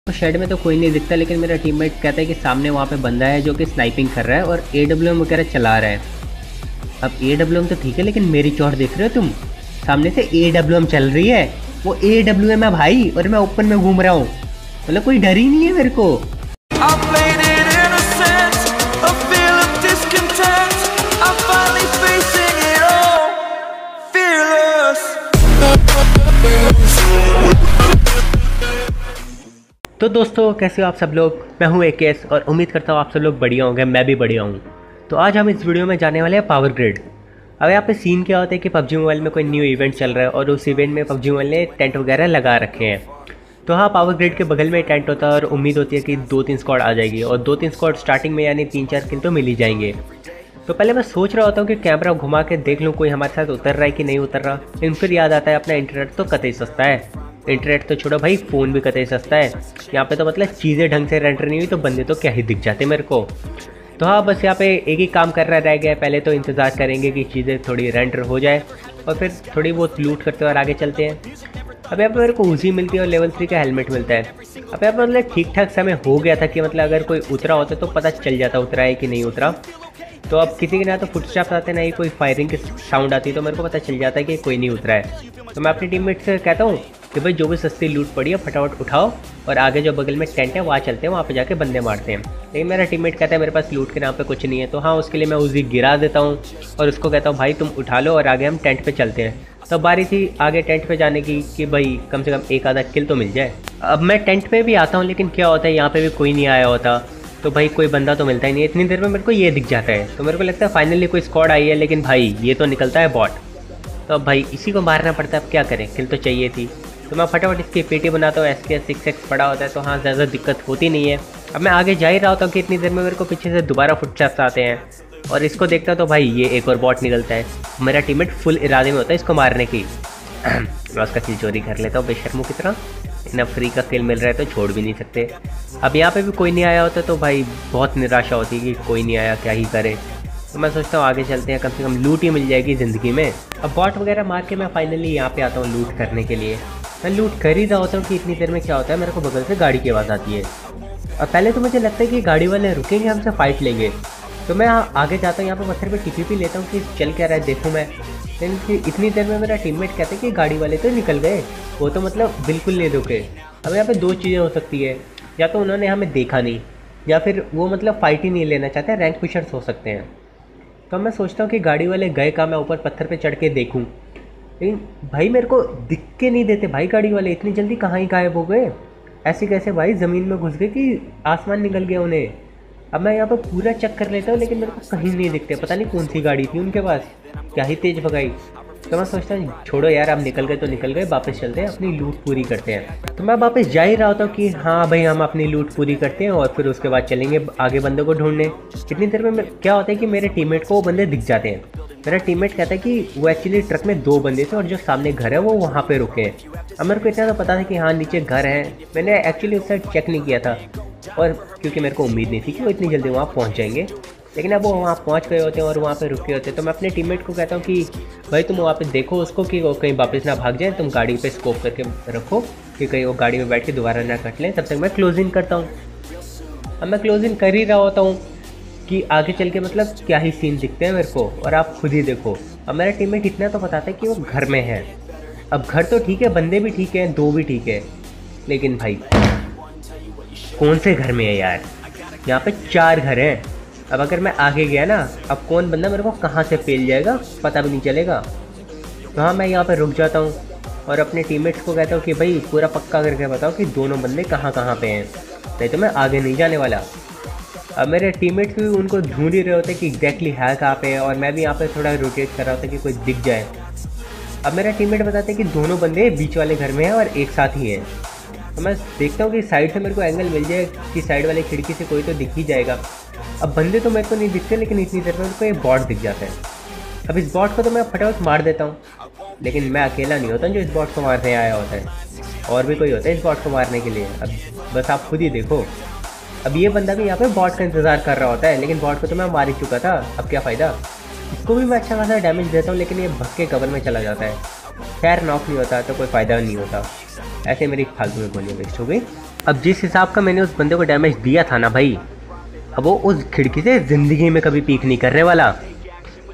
तो शेड में तो कोई नहीं दिखता, लेकिन मेरा टीममेट कहता है कि सामने वहाँ पे बंदा है जो कि स्नाइपिंग कर रहा है और AWM वगैरह चला रहा है। अब AWM तो ठीक है, लेकिन मेरी चोट देख रहे हो तुम? सामने से AWM चल रही है, वो AWM है भाई, और मैं ओपन में घूम रहा हूँ। मतलब कोई डर ही नहीं है मेरे को। तो दोस्तों, कैसे हो आप सब लोग? मैं हूँ AKS और उम्मीद करता हूँ आप सब लोग बढ़िया होंगे। मैं भी बढ़िया हूँ। तो आज हम इस वीडियो में जाने वाले हैं पावर ग्रिड। अब यहाँ पे सीन क्या होता है कि PUBG मोबाइल में कोई न्यू इवेंट चल रहा है और उस इवेंट में PUBG मोबाइल ने टेंट वगैरह लगा रखे हैं। तो हाँ, पावर ग्रिड के बगल में टेंट होता है और उम्मीद होती है कि 2-3 स्क्वाड आ जाएगी, और 2-3 स्क्वाड स्टार्टिंग में यानी 3-4 किल तो मिल ही जाएंगे। तो पहले मैं सोच रहा होता हूँ कि कैमरा घुमा के देख लूँ कोई हमारे साथ उतर रहा है कि नहीं उतर रहा, लेकिन फिर याद आता है अपना इंटरनेट तो कतई सस्ता है। इंटरनेट तो छोड़ो भाई, फ़ोन भी कतई सस्ता है। यहाँ पे तो मतलब चीज़ें ढंग से रेंडर नहीं हुई तो बंदे तो क्या ही दिख जाते मेरे को। तो हाँ, बस यहाँ पे एक ही काम कर रहा रह गया है। पहले तो इंतज़ार करेंगे कि चीज़ें थोड़ी रेंडर हो जाए और फिर थोड़ी बहुत लूट करते और आगे चलते हैं। अब यहाँ पे मेरे को उजी मिलती है और लेवल 3 का हेलमेट मिलता है। अब यहाँ पर मतलब ठीक ठाक समय हो गया था कि मतलब अगर कोई उतरा होता तो पता चल जाता उतरा है कि नहीं उतरा। तो अब किसी के ना तो फुटस्टेप्स आते ना ही कोई फायरिंग की साउंड आती, तो मेरे को पता चल जाता है कि कोई नहीं उतरा है। तो मैं अपने टीममेट से कहता हूँ कि भाई जो भी सस्ती लूट पड़ी है फटाफट उठाओ और आगे जो बगल में टेंट है वहाँ चलते हैं, वहाँ पे जाके बंदे मारते हैं। लेकिन मेरा टीममेट कहता है मेरे पास लूट के नाम पे कुछ नहीं है। तो हाँ, उसके लिए मैं उसी गिरा देता हूँ और उसको कहता हूँ भाई तुम उठा लो और आगे हम टेंट पे चलते हैं। तो बारी थी आगे टेंट पे जाने की कि भाई कम से कम एक आधा किल तो मिल जाए। अब मैं टेंट पे भी आता हूँ, लेकिन क्या होता है यहाँ पे भी कोई नहीं आया होता, तो भाई कोई बंदा तो मिलता ही नहीं है। इतनी देर में मेरे को ये दिख जाता है, तो मेरे को लगता है फाइनली कोई स्क्वाड आई है, लेकिन भाई ये तो निकलता है बॉट। तो अब भाई इसी को मारना पड़ता है, अब क्या करें, किल तो चाहिए थी। तो मैं फटाफट इसकी पेटी बनाता हूँ। SKS 6X पड़ा होता है तो हाँ, ज़्यादा दिक्कत होती नहीं है। अब मैं आगे जा ही रहा होता हूँ कि इतनी देर में मेरे को पीछे से दोबारा फुटस्टेप्स आते हैं और इसको देखता तो भाई ये एक और बॉट निकलता है। मेरा टीममेट फुल इरादे में होता है इसको मारने की। मैं उसका किल चोरी कर लेता हूँ बेशर्मों की तरह। इतना फ्री का किल मिल रहा है तो छोड़ भी नहीं सकते। अब यहाँ पे भी कोई नहीं आया होता तो भाई बहुत निराशा होती है कि कोई नहीं आया, क्या ही करे। तो मैं सोचता हूँ आगे चलते हैं, कम से कम लूट ही मिल जाएगी ज़िंदगी में। अब बॉट वगैरह मार के मैं फाइनली यहाँ पे आता हूँ लूट करने के लिए। मैं लूट कर ही रहा होता हूँ कि इतनी देर में क्या होता है, मेरे को बगल से गाड़ी की आवाज़ आती है। और पहले तो मुझे लगता है कि गाड़ी वाले रुकेंगे, हमसे फाइट लेंगे। तो मैं आगे जाता हूँ, यहाँ पे पत्थर पे TP लेता हूँ कि चल क्या रहा है देखूँ मैं। लेकिन फिर इतनी देर में मेरा टीममेट कहते हैं कि गाड़ी वाले तो निकल गए, वो तो मतलब बिल्कुल नहीं रुके। अब यहाँ पे दो चीज़ें हो सकती है, या तो उन्होंने हमें देखा नहीं, या फिर वो मतलब फ़ाइट ही नहीं लेना चाहते, रैंक पुशर्स हो सकते हैं। तो मैं सोचता हूँ कि गाड़ी वाले गए कहाँ, मैं ऊपर पत्थर पे चढ़ के देखूँ, लेकिन भाई मेरे को दिख के नहीं देते भाई गाड़ी वाले। इतनी जल्दी कहाँ ही गायब हो गए, ऐसे कैसे भाई ज़मीन में घुस गए कि आसमान निकल गया उन्हें। अब मैं यहाँ पर पूरा चेक कर लेता हूँ, लेकिन मेरे को कहीं नहीं दिखते। पता नहीं कौन सी गाड़ी थी उनके पास, क्या ही तेज़ भगाई। तो मैं सोचता हूँ छोड़ो यार, अब निकल गए तो निकल गए, वापस चलते हैं, अपनी लूट पूरी करते हैं। तो मैं वापस जा ही रहा होता हूँ कि हाँ भाई हम अपनी लूट पूरी करते हैं और फिर उसके बाद चलेंगे आगे बंदों को ढूंढने। इतनी देर में क्या होता है कि मेरे टीममेट को वो बंदे दिख जाते हैं। मेरा टीममेट कहता है कि वो एक्चुअली ट्रक में 2 बंदे थे और जो सामने घर है वो वहाँ पे रुके हैं। अब मेरे को इतना तो पता था कि हाँ नीचे घर है, मैंने एक्चुअली उस साइड चेक नहीं किया था, और क्योंकि मेरे को उम्मीद नहीं थी कि वो इतनी जल्दी वहाँ पहुँच जाएंगे। लेकिन अब वो वहाँ पहुँच गए होते हैं और वहाँ पे रुके होते हैं। तो मैं अपने टीममेट को कहता हूँ कि भाई तुम वहाँ पे देखो उसको कि वो कहीं वापस ना भाग जाए, तुम गाड़ी पे स्कोप करके रखो कि कहीं वो गाड़ी में बैठ के दोबारा ना कट लें। तब तक मैं क्लोजिंग करता हूँ। अब मैं क्लोजिंग कर ही रहा होता हूँ कि आगे चल के मतलब क्या ही सीन दिखते हैं मेरे को, और आप खुद ही देखो। अब मेरा टीममेट इतना तो बताता है कि वो घर में है। अब घर तो ठीक है, बंदे भी ठीक है, 2 भी ठीक है, लेकिन भाई कौन से घर में है यार? यहाँ पे 4 घर हैं। अब अगर मैं आगे गया ना, अब कौन बंदा मेरे को कहाँ से पेल जाएगा पता भी नहीं चलेगा। तो हाँ, मैं यहाँ पे रुक जाता हूँ और अपने टीममेट्स को कहता हूँ कि भाई पूरा पक्का करके बताओ कि दोनों बंदे कहाँ कहाँ पे हैं, नहीं तो मैं आगे नहीं जाने वाला। अब मेरे टीममेट्स भी उनको ढूंढ ही रहे होते कि एग्जैक्टली है कहाँ पे है, और मैं भी यहाँ पे थोड़ा रोटेट कर रहा होता कि कोई दिख जाए। अब मेरा टीममेट बताते हैं कि दोनों बंदे बीच वाले घर में हैं और एक साथ ही हैं। तो मैं देखता हूँ कि साइड से मेरे को एंगल मिल जाए कि साइड वाले खिड़की से कोई तो दिख ही जाएगा। अब बंदे तो मेरे को नहीं दिखते, लेकिन इतनी देर में मेरे को एक बॉट दिख जाता है। अब इस बॉट को तो मैं फटाफट मार देता हूँ, लेकिन मैं अकेला नहीं होता जो इस बॉट को मारने आया होता है, और भी कोई होता है इस बॉट को मारने के लिए। अब बस आप खुद ही देखो। अब ये बंदा भी यहाँ पे बॉट का इंतज़ार कर रहा होता है, लेकिन बॉट को तो मैं मार ही चुका था, अब क्या फ़ायदा। इसको भी मैं अच्छा खासा डैमेज देता हूँ, लेकिन ये भग के कवर में चला जाता है। खैर नॉक नहीं होता तो कोई फ़ायदा नहीं होता। ऐसे मेरी फालतू में गोलियाँ वेस्ट हो गई। अब जिस हिसाब का मैंने उस बंदे को डैमेज दिया था ना भाई, अब वो उस खिड़की से ज़िंदगी में कभी पीक नहीं करने वाला।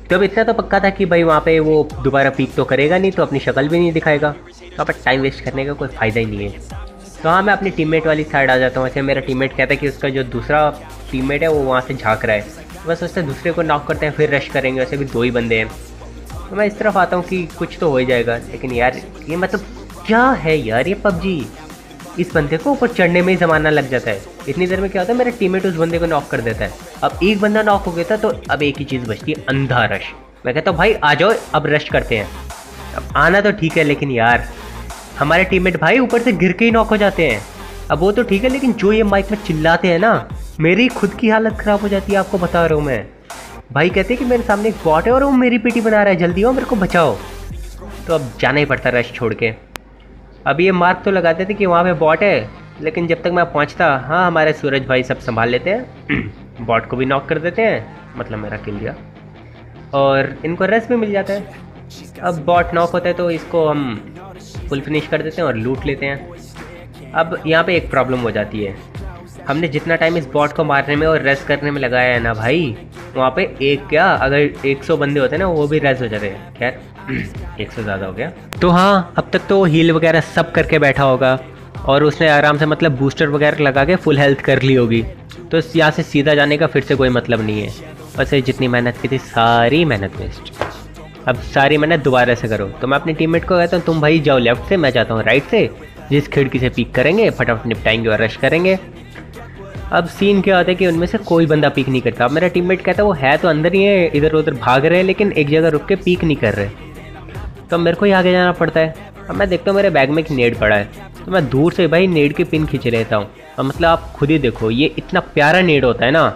तो अब इतना तो पक्का था कि भाई वहाँ पे वो दोबारा पीक तो करेगा नहीं, तो अपनी शक्ल भी नहीं दिखाएगा, तो अब टाइम वेस्ट करने का कोई फ़ायदा ही नहीं है। तो हाँ, मैं अपनी टीममेट वाली साइड आ जाता हूँ। ऐसे मेरा टीममेट कहता है कि उसका जो दूसरा टीममेट है वो वहाँ से झाँक रहा है, बस उससे दूसरे को नॉक करते हैं, फिर रश करेंगे। वैसे भी 2 ही बंदे हैं, तो मैं इस तरफ आता हूँ कि कुछ तो हो ही जाएगा। लेकिन यार ये मतलब क्या है यार, ये पबजी, इस बंदे को ऊपर चढ़ने में ही ज़माना लग जाता है। इतनी देर में क्या होता है, मेरा टीममेट उस बंदे को नॉक कर देता है। अब एक बंदा नॉक हो गया था, तो अब एक ही चीज़ बचती है, अंधा रश। मैं कहता हूँ भाई आ जाओ, अब रश करते हैं। अब आना तो ठीक है, लेकिन यार हमारे टीममेट भाई ऊपर से गिर के ही नॉक हो जाते हैं। अब वो तो ठीक है, लेकिन जो ये माइक में चिल्लाते हैं ना, मेरी खुद की हालत ख़राब हो जाती है, आपको बता रहा हूँ मैं। भाई कहते हैं कि मेरे सामने एक बॉट है और वो मेरी पीटी बना रहा है, जल्दी आओ मेरे को बचाओ। तो अब जाना ही पड़ता रश छोड़ के। अब ये मार्क तो लगाते थे कि वहाँ पे बॉट है, लेकिन जब तक मैं पहुँचता, हाँ हमारे सूरज भाई सब संभाल लेते हैं, बॉट को भी नॉक कर देते हैं, मतलब मेरा किल दिया, और इनको रेस्ट भी मिल जाता है। अब बॉट नॉक होता है तो इसको हम फुल फिनिश कर देते हैं और लूट लेते हैं। अब यहाँ पे एक प्रॉब्लम हो जाती है, हमने जितना टाइम इस बॉट को मारने में और रेस्ट करने में लगाया है ना भाई, वहाँ पे एक क्या अगर 100 बंदे होते ना वो भी रेस्ट हो जाते हैं। खैर 100 ज़्यादा हो गया। तो हाँ, अब तक तो वो हील वगैरह सब करके बैठा होगा और उसने आराम से मतलब बूस्टर वगैरह लगा के फुल हेल्थ कर ली होगी। तो यहाँ से सीधा जाने का फिर से कोई मतलब नहीं है, वैसे जितनी मेहनत की थी सारी मेहनत वेस्ट। अब सारी मेहनत दोबारा से करो। तो मैं अपनी टीममेट को कहता हूँ तुम भाई जाओ लेफ्ट से, मैं जाता हूँ राइट से, जिस खिड़की से पीक करेंगे फटाफट निपटाएंगे और रश करेंगे। अब सीन क्या होता है कि उनमें से कोई बंदा पीक नहीं करता। अब मेरा टीममेट कहता है वो है तो अंदर ही है, इधर उधर भाग रहे हैं, लेकिन एक जगह रुक के पीक नहीं कर रहे। तो मेरे को ही आगे जाना पड़ता है। अब मैं देखता हूँ मेरे बैग में एक नेड पड़ा है, तो मैं दूर से भाई नेड की पिन खींच लेता हूँ। और मतलब आप खुद ही देखो, ये इतना प्यारा नेड होता है ना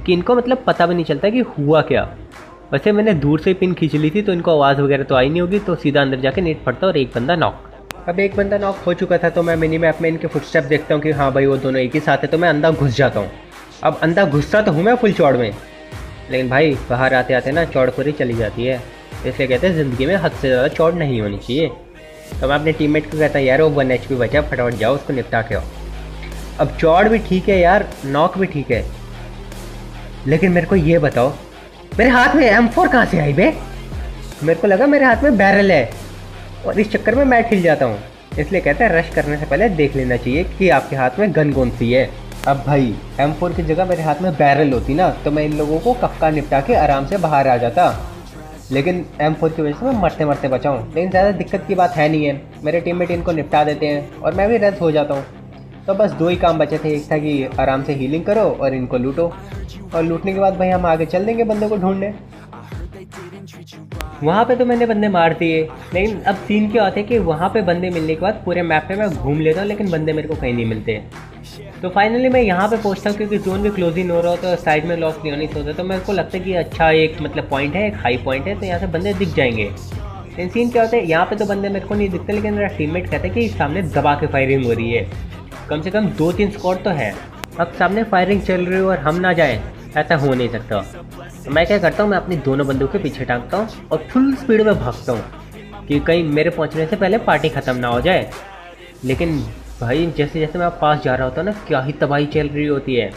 कि इनको मतलब पता भी नहीं चलता कि हुआ क्या। वैसे मैंने दूर से पिन खींच ली थी तो इनको आवाज़ वगैरह तो आई नहीं होगी, तो सीधा अंदर जाके नेट पड़ता और एक बंदा नॉक। अब एक बंदा नॉक हो चुका था, तो मैं मिनी मैप में इनके फुटस्टेप देखता हूँ कि हाँ भाई वो दोनों एक ही साथ है, तो मैं अंदर घुस जाता हूँ। अब अंदर घुसता तो हूँ मैं फुल चौड़ में, लेकिन भाई बाहर आते आते ना चौड़ पूरी चली जाती है, इसलिए कहते हैं ज़िंदगी में हद से ज़्यादा चौड़ नहीं होनी चाहिए। तो मैं अपने टीममेट को कहता यार वो 1 HP बचा, फटाफट जाओ उसको निपटा के आओ। अब चौड़ भी ठीक है यार, नॉक भी ठीक है, लेकिन मेरे को ये बताओ मेरे हाथ में M4 कहाँ से आई बे? मेरे को लगा मेरे हाथ में बैरल है, और इस चक्कर में मैं हिल जाता हूँ। इसलिए कहते हैं रश करने से पहले देख लेना चाहिए कि आपके हाथ में गन कौन सी है। अब भाई M4 की जगह मेरे हाथ में बैरल होती ना, तो मैं इन लोगों को कफ्का निपटा के आराम से बाहर आ जाता, लेकिन M4 की वजह से मैं मरते मरते बचा हूँ। लेकिन ज़्यादा दिक्कत की बात है नहीं है, मेरे टीममेट इनको निपटा देते हैं और मैं भी रेस्ट हो जाता हूँ। तो बस 2 ही काम बचे थे, एक था कि आराम से हीलिंग करो और इनको लूटो, और लूटने के बाद भाई हम आगे चल देंगे बंदों को ढूंढने। वहाँ पे तो मैंने बंदे मार दिए, लेकिन अब सीन क्या होता है कि वहाँ पे बंदे मिलने के बाद पूरे मैप पे मैं घूम लेता हूँ, लेकिन बंदे मेरे को कहीं नहीं मिलते। तो फाइनली मैं यहाँ पे पहुँचता हूँ, क्योंकि जोन भी क्लोज ही हो रहा होता है, साइड में लॉस नहीं होनी होता, तो मेरे को लगता है कि अच्छा एक मतलब पॉइंट है, एक हाई पॉइंट है, तो यहाँ से बंदे दिख जाएंगे। लेकिन सीन क्या होता है, यहाँ पे तो बंदे मेरे को नहीं दिखते, लेकिन मेरा टीममेट कहता है कि सामने दबा के फायरिंग हो रही है, कम से कम 2-3 स्क्वाड तो है। अब सामने फायरिंग चल रही हो और हम ना जाएँ, ऐसा हो नहीं सकता। तो मैं क्या करता हूँ, मैं अपनी दोनों बंदों के पीछे टांगता हूँ और फुल स्पीड में भागता हूँ कि कहीं मेरे पहुँचने से पहले पार्टी ख़त्म ना हो जाए। लेकिन भाई जैसे जैसे मैं पास जा रहा होता हूँ ना, क्या ही तबाही चल रही होती है।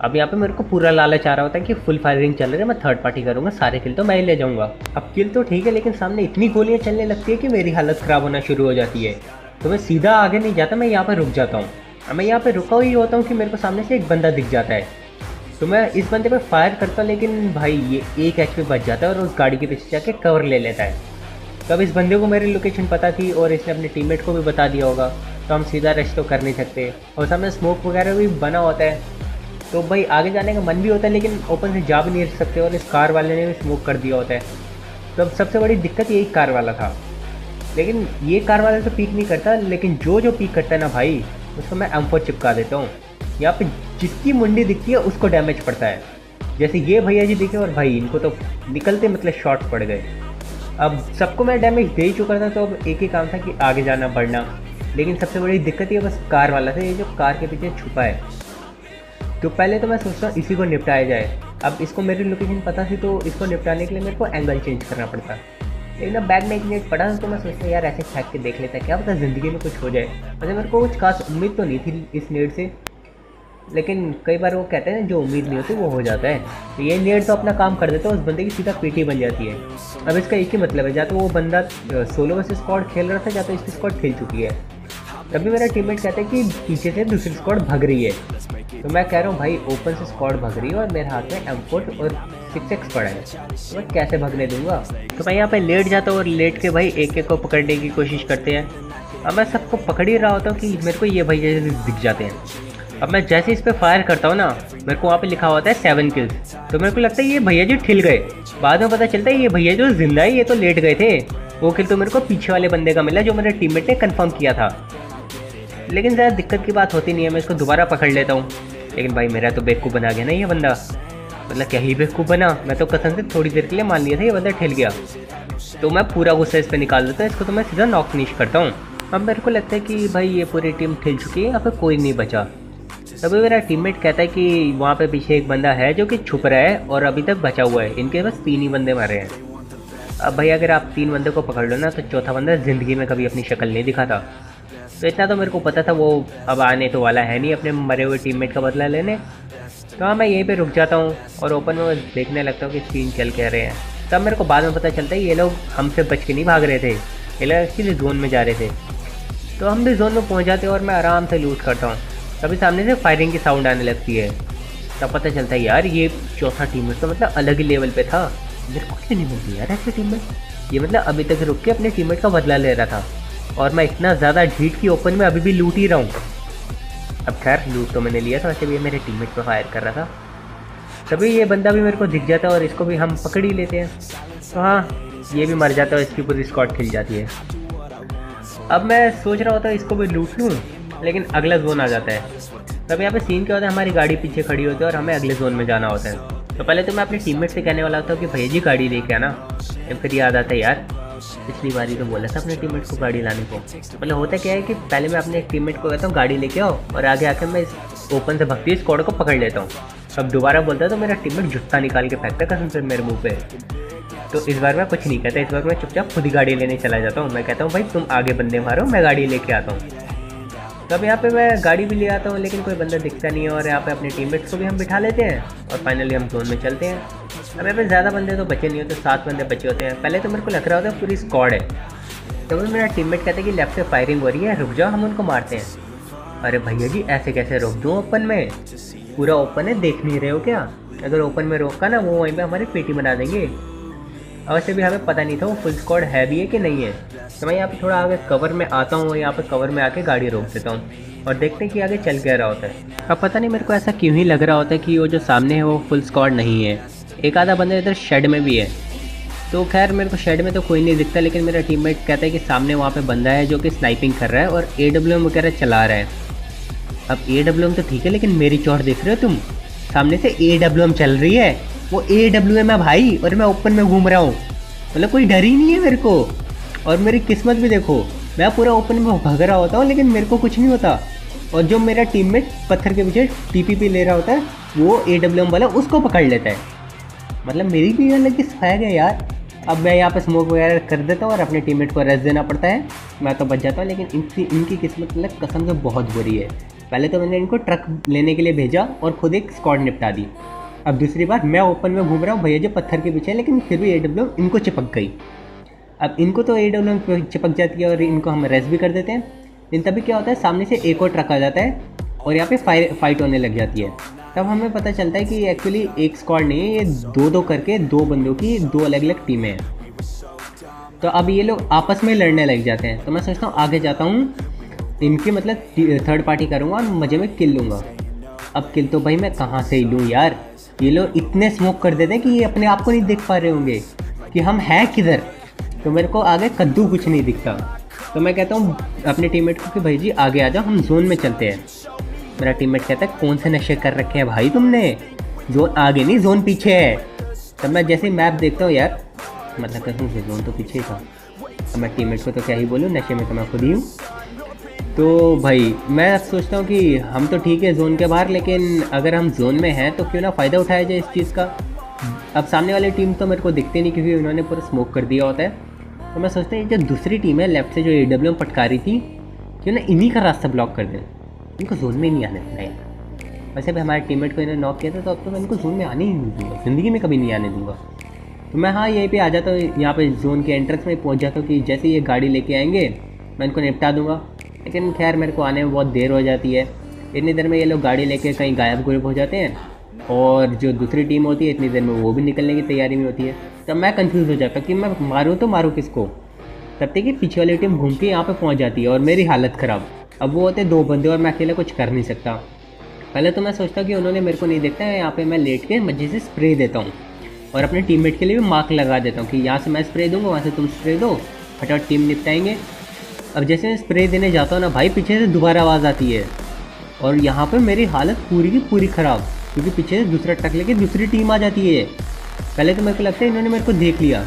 अब यहाँ पे मेरे को पूरा लालच आ रहा होता है कि फुल फायरिंग चल रही है, मैं थर्ड पार्टी करूँगा, सारे किल तो मैं ही ले जाऊँगा। अब किल तो ठीक है, लेकिन सामने इतनी गोलियाँ चलने लगती है कि मेरी हालत ख़राब होना शुरू हो जाती है। तो मैं सीधा आगे नहीं जाता, मैं यहाँ पर रुक जाता हूँ। अब मैं यहाँ पर रुका हुई होता हूँ कि मेरे को सामने से एक बंदा दिख जाता है, तो मैं इस बंदे पर फायर करता हूँ, लेकिन भाई ये 1 HP बच जाता है और उस गाड़ी के पीछे जाके कवर ले लेता है। तब इस बंदे को मेरी लोकेशन पता थी और इसने अपने टीममेट को भी बता दिया होगा, तो हम सीधा रश तो कर नहीं सकते, और सामने स्मोक वगैरह भी बना होता है, तो भाई आगे जाने का मन भी होता है, लेकिन ओपन से जा भी नहीं सकते, और इस कार वाले ने भी स्मोक कर दिया होता है। तो अब सबसे बड़ी दिक्कत यही कार वाला था, लेकिन ये कार वाला तो पीक नहीं करता, लेकिन जो पीक करता है ना भाई, उसको मैं M4 चिपका देता हूँ। यहाँ पे जितनी मुंडी दिखती है उसको डैमेज पड़ता है। जैसे ये भैया जी दिखे, और भाई इनको तो निकलते मतलब शॉट पड़ गए। अब सबको मैं डैमेज दे ही चुका था, तो अब एक ही काम था कि आगे जाना बढ़ना। लेकिन सबसे बड़ी दिक्कत ये बस कार वाला था, ये जो कार के पीछे छुपा है। तो पहले तो मैं सोचता हूँ इसी को निपटाया जाए। अब इसको मेरी लोकेशन पता थी, तो इसको निपटाने के लिए मेरे को एंगल चेंज करना पड़ता। लेकिन अब बैग में एक नेट पड़ा तो मैं सोचता यार ऐसे फेंक के देख लेता, क्या पता ज़िंदगी में कुछ हो जाए। वैसे मेरे को कुछ खास उम्मीद तो नहीं थी इस नेट से, लेकिन कई बार वो कहते हैं जो उम्मीद नहीं होती वो हो जाता है। तो ये नेट तो अपना काम कर देता है, उस बंदे की सीधा पीटी बन जाती है। अब इसका एक ही मतलब है, या तो वो बंदा सोलो वर्सेस स्क्वाड खेल रहा था या तो इसकी स्क्वाड खेल चुकी है। तभी मेरा टीममेट कहता है कि पीछे से दूसरी स्क्वाड भाग रही है। तो मैं कह रहा हूँ भाई ओपन से स्क्वाड भाग रही है और मेरे हाथ में M4 और 6x पड़ा है, तो मैं कैसे भागने दूंगा। तो मैं यहाँ पे लेट जाता हूँ और लेट के भाई एक एक को पकड़ने की कोशिश करते हैं। अब मैं सबको पकड़ ही रहा होता हूँ कि मेरे को ये भैया दिख जाते हैं। अब मैं जैसे इस पर फायर करता हूँ ना, मेरे को वहाँ पे लिखा होता है 7 किल्स। तो मेरे को लगता है ये भैया जी ठिल गए। बाद में पता चलता है ये भैया जो जिंदा है ये तो लेट गए थे। वो किल तो मेरे को पीछे वाले बंदे का मिला जो मेरे टीममेट ने कंफर्म किया था। लेकिन ज़्यादा दिक्कत की बात होती नहीं है, मैं इसको दोबारा पकड़ लेता हूँ। लेकिन भाई मेरा तो बेवकूफ़ बना गया ना ये बंदा, मतलब क्या ही बेवकूफ़ बना। मैं तो कसम से थोड़ी देर के लिए मान लिया था ये बंदा ठिल गया। तो मैं पूरा गुस्सा इस पर निकाल देता हूँ, इसको तो मैं सीधा नॉक फिनिश करता हूँ। अब मेरे को लगता है कि भाई ये पूरी टीम ठिल चुकी है, यहाँ पर कोई नहीं बचा। तभी मेरा टीममेट कहता है कि वहाँ पे पीछे एक बंदा है जो कि छुप रहा है और अभी तक बचा हुआ है, इनके बस 3 ही बंदे मारे हैं। अब भाई अगर आप 3 बंदे को पकड़ लो ना तो चौथा बंदा ज़िंदगी में कभी अपनी शक्ल नहीं दिखाता। तो इतना तो मेरे को पता था वो अब आने तो वाला है नहीं अपने मरे हुए टीममेट का बदला लेने। तो हाँ मैं यहीं पे रुक जाता हूँ और ओपन में देखने लगता हूँ कि सीन चल कह रहे हैं। तब मेरे को बाद में पता चलता है ये लोग हमसे बच के नहीं भाग रहे थे, ये लोग एक्चुअली जोन में जा रहे थे। तो हम भी जोन में पहुँच जाते हैं और मैं आराम से लूट करता हूँ। तभी सामने से फायरिंग की साउंड आने लगती है। तब पता चलता है यार ये चौथा टीममेट तो मतलब अलग ही लेवल पे था। मेरे को क्यों नहीं मिलती यार ऐसे टीममेट, ये मतलब अभी तक रुक के अपने टीममेट का बदला ले रहा था और मैं इतना ज़्यादा ढीठ की ओपन में अभी भी लूट ही रहा हूँ। अब खैर लूट तो मैंने लिया था, वैसे भी ये मेरे टीममेट पर फायर कर रहा था। तभी ये बंदा भी मेरे को दिख जाता है और इसको भी हम पकड़ ही लेते हैं। तो हाँ ये भी मर जाता है, इसकी पूरी स्क्वाड खिल जाती है। अब मैं सोच रहा होता इसको भी लूट लूँ, लेकिन अगला जोन आ जाता है। तब यहाँ पे सीन क्या होता है, हमारी गाड़ी पीछे खड़ी होती है और हमें अगले जोन में जाना होता है। तो पहले तो मैं अपने टीममेट से कहने वाला होता हूँ कि भैया जी गाड़ी लेके आना। फिर याद आता है यार पिछली बारी तो बोला था अपने टीममेट को गाड़ी लाने को। मतलब होता क्या है कि पहले मैं अपने टीममेट को कहता हूँ गाड़ी लेके आओ और आगे आकर मैं इस ओपन से भगती स्क्वाड को पकड़ लेता हूँ। अब दोबारा बोलता है तो मेरा टीममेट जूता निकाल के फेंकता है कसम से मेरे मुँह पे। तो इस बार मैं कुछ नहीं कहता, इस बार मैं चुपचाप खुद ही गाड़ी लेने चला जाता हूँ। मैं कहता हूँ भाई तुम आगे बंदे मारो, मैं गाड़ी लेके आता हूँ। तब यहाँ पे मैं गाड़ी भी ले आता हूँ लेकिन कोई बंदा दिखता नहीं है और यहाँ पे अपने टीममेट्स को भी हम बिठा लेते हैं और फाइनली हम जोन में चलते हैं। अब यहाँ पे ज़्यादा बंदे तो बचे नहीं होते, 7 बंदे बचे होते हैं। पहले तो मेरे को लग रहा होता है पूरी स्क्वाड है। तब मेरा टीममेट कहता है कि लेफ्ट से फायरिंग हो रही है, रुक जाओ हम उनको मारते हैं। अरे भैया जी ऐसे कैसे रोक दूँ, ओपन में पूरा ओपन है, देख नहीं रहे हो क्या? अगर ओपन में रोका ना वो वहीं पर हमारी पेटी बना देंगे। वैसे भी हमें पता नहीं था वो फुल स्क्वाड है भी है कि नहीं है। तो मैं यहाँ पे थोड़ा आगे कवर में आता हूँ और यहाँ पे कवर में आके गाड़ी रोक देता हूँ और देखते हैं कि आगे चल क्या रहा होता है। अब पता नहीं मेरे को ऐसा क्यों ही लग रहा होता है कि वो जो सामने है वो फुल स्क्वाड नहीं है, एक आधा बंदा इधर शेड में भी है। तो खैर मेरे को शेड में तो कोई नहीं दिखता, लेकिन मेरा टीममेट कहता है कि सामने वहाँ पर बंदा है जो कि स्नाइपिंग कर रहा है और AWM वगैरह चला रहा है। अब AWM तो ठीक है, लेकिन मेरी चौड़ देख रहे हो तुम, सामने से AWM चल रही है, वो AWM है भाई और मैं ओपन में घूम रहा हूँ। मतलब कोई डर ही नहीं है मेरे को। और मेरी किस्मत भी देखो, मैं पूरा ओपन में भाग रहा होता हूँ लेकिन मेरे को कुछ नहीं होता। और जो मेरा टीममेट पत्थर के पीछे TPP ले रहा होता है वो AWM वाला उसको पकड़ लेता है। मतलब मेरी भी अलग की स्वैग है यार। अब मैं यहाँ पे स्मोक वगैरह कर देता हूँ और अपने टीममेट को रेस्ट देना पड़ता है, मैं तो बच जाता हूँ। लेकिन इनकी किस्मत मतलब कसम से बहुत बुरी है। पहले तो मैंने इनको ट्रक लेने के लिए भेजा और खुद एक स्क्वाड निपटा दी। अब दूसरी बार मैं ओपन में घूम रहा हूँ, भैया जो पत्थर के पीछे है, लेकिन फिर भी AWM इनको चिपक गई। अब इनको तो AWM चिपक जाती है और इनको हम रेस्ट भी कर देते हैं। लेकिन तभी क्या होता है, सामने से एक और ट्रक आ जाता है और यहाँ पे फाइट होने लग जाती है। तब हमें पता चलता है कि एक्चुअली एक स्क्वाड नहीं है, ये 2-2 करके 2 बंदों की 2 अलग अलग टीमें हैं। तो अब ये लोग आपस में लड़ने लग जाते हैं। तो मैं सोचता हूँ आगे जाता हूँ, इनकी मतलब थर्ड पार्टी करूँगा और मज़े में किल लूँगा। अब किल तो भाई मैं कहाँ से ही लूँ यार, ये लोग इतने स्मोक कर देते हैं कि ये अपने आप को नहीं देख पा रहे होंगे कि हम हैं किधर। तो मेरे को आगे कद्दू कुछ नहीं दिखता। तो मैं कहता हूँ अपने टीममेट को कि भाई जी आगे आ जाओ, हम जोन में चलते हैं। मेरा टीममेट कहता है कौन से नशे कर रखे हैं भाई तुमने, जोन आगे नहीं जोन पीछे है। तब मैं जैसे ही मैप देखता हूँ यार, मतलब कसम से जोन तो पीछे ही था। अब मैं टीममेट को तो क्या ही बोलूँ, नशे में तो मैं खुद ही हूँ। तो भाई मैं सोचता हूँ कि हम तो ठीक है जोन के बाहर, लेकिन अगर हम जोन में हैं तो क्यों ना फ़ायदा उठाया जाए इस चीज़ का। अब सामने वाली टीम तो मेरे को दिखती नहीं क्योंकि उन्होंने पूरा स्मोक कर दिया होता है। तो मैं सोचता हूँ ये जो दूसरी टीम है लेफ्ट से जो AW पटका रही थी, क्यों ना इन्हीं का रास्ता ब्लॉक कर दें, इनको जोन में नहीं आने देना है। वैसे भी हमारे टीममेट को इन्हें नॉक किया था, तो अब तो मैं इनको जोन में आने ही नहीं दूँगा, ज़िंदगी में कभी नहीं आने दूँगा। तो मैं हाँ यहीं पे आ जाता हूँ, यहाँ पे जोन के एंट्रेंस में पहुँच जाता हूँ कि जैसे ये गाड़ी लेके आएंगे मैं इनको निपटा दूँगा। लेकिन खैर मेरे को आने में बहुत देर हो जाती है। इतनी देर में ये लोग गाड़ी लेके कहीं गायब गुयब हो जाते हैं, और जो दूसरी टीम होती है इतनी देर में वो भी निकलने की तैयारी में होती है। तब मैं कंफ्यूज हो जाता कि मैं मारूँ तो मारूँ किसको। तब तक कि पीछे वाली टीम घूम के यहाँ पे पहुँच जाती है और मेरी हालत ख़राब। अब वो होते 2 बंदे और मैं अकेला कुछ कर नहीं सकता। पहले तो मैं सोचता कि उन्होंने मेरे को नहीं देखता है, यहाँ पे मैं लेट के मजे से स्प्रे देता हूँ और अपने टीममेट के लिए भी मार्क लगा देता हूँ कि यहाँ से मैं स्प्रे दूँगा, वहाँ से तुम स्प्रे दो, फटाफट टीम निपटाएंगे। अब जैसे मैं स्प्रे देने जाता हूँ ना भाई, पीछे से दोबारा आवाज़ आती है और यहाँ पे मेरी हालत पूरी की पूरी ख़राब, क्योंकि पीछे से दूसरा ट्रक लेके दूसरी टीम आ जाती है। पहले तो मेरे को लगता है इन्होंने मेरे को देख लिया।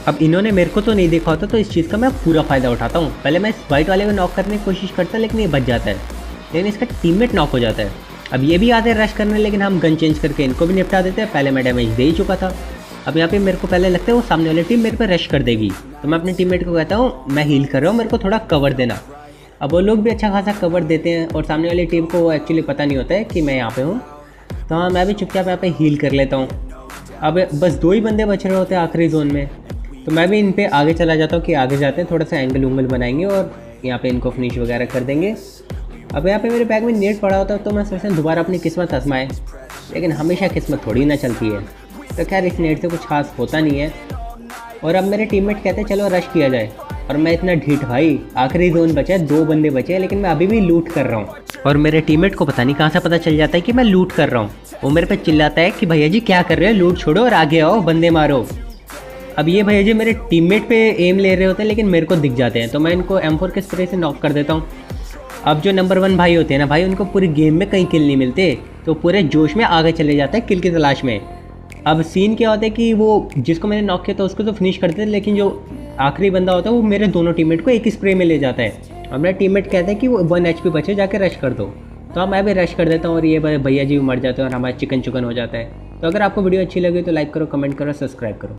अब इन्होंने मेरे को तो नहीं देखा होता, तो इस चीज़ का मैं पूरा फ़ायदा उठाता हूँ। पहले मैं इस वाइट वाले को नॉक करने की कोशिश करता, लेकिन ये बच जाता है, लेकिन इसका टीममेट नॉक हो जाता है। अब ये भी आते हैं रश करने, लेकिन हम गन चेंज करके इनको भी निपटा देते हैं। पहले मैं डैमेज दे ही चुका था। अब यहाँ पे मेरे को पहले लगता है वो सामने वाली टीम मेरे पे रश कर देगी, तो मैं अपने टीममेट को कहता हूँ मैं हील कर रहा हूँ, मेरे को थोड़ा कवर देना। अब वो लोग भी अच्छा खासा कवर देते हैं और सामने वाली टीम को एक्चुअली पता नहीं होता है कि मैं यहाँ पे हूँ, तो हाँ मैं भी चुपचाप यहाँ पे हील कर लेता हूँ। अब बस 2 ही बंदे बच रहे होते हैं आखिरी जोन में, तो मैं भी इन पे आगे चला जाता हूँ कि आगे जाते हैं, थोड़ा सा एंगल उंगल बनाएंगे और यहाँ पे इनको फिनिश वगैरह कर देंगे। अब यहाँ पे मेरे बैग में नेट पड़ा होता है, तो मैं सोचता हूँ दोबारा अपनी किस्मत आजमाएं, लेकिन हमेशा किस्मत थोड़ी ना चलती है। तो खैर इस नेट से कुछ खास होता नहीं है। और अब मेरे टीममेट कहते हैं चलो रश किया जाए, और मैं इतना ढीठ भाई, आखिरी जोन बचा है, 2 बंदे बचे हैं, लेकिन मैं अभी भी लूट कर रहा हूँ। और मेरे टीममेट को पता नहीं कहाँ से पता चल जाता है कि मैं लूट कर रहा हूँ। वो मेरे पे चिल्लाता है कि भैया जी क्या कर रहे हो, लूट छोड़ो और आगे आओ, बंदे मारो। अब ये भैया जी मेरे टीममेट पे एम ले रहे होते हैं, लेकिन मेरे को दिख जाते हैं, तो मैं इनको M4 के स्प्रे से नॉक कर देता हूँ। अब जो नंबर 1 भाई होते हैं ना भाई, उनको पूरी गेम में कहीं किल नहीं मिलते, तो पूरे जोश में आगे चले जाते हैं किल की तलाश में। अब सीन क्या होता है कि वो जिसको मैंने नॉक किया था उसको तो फिनिश करते थे, लेकिन जो आखिरी बंदा होता है वो मेरे दोनों टीममेट को एक ही स्प्रे में ले जाता है। और मेरा टीममेट कहता है कि वो 1 HP बचे, जाके रश कर दो। तो मैं भी रश कर देता हूँ और ये भैया जी भी मर जाते हैं और हमारा चिकन चुकन हो जाता है। तो अगर आपको वीडियो अच्छी लगी तो लाइक करो, कमेंट करो, सब्सक्राइब करो।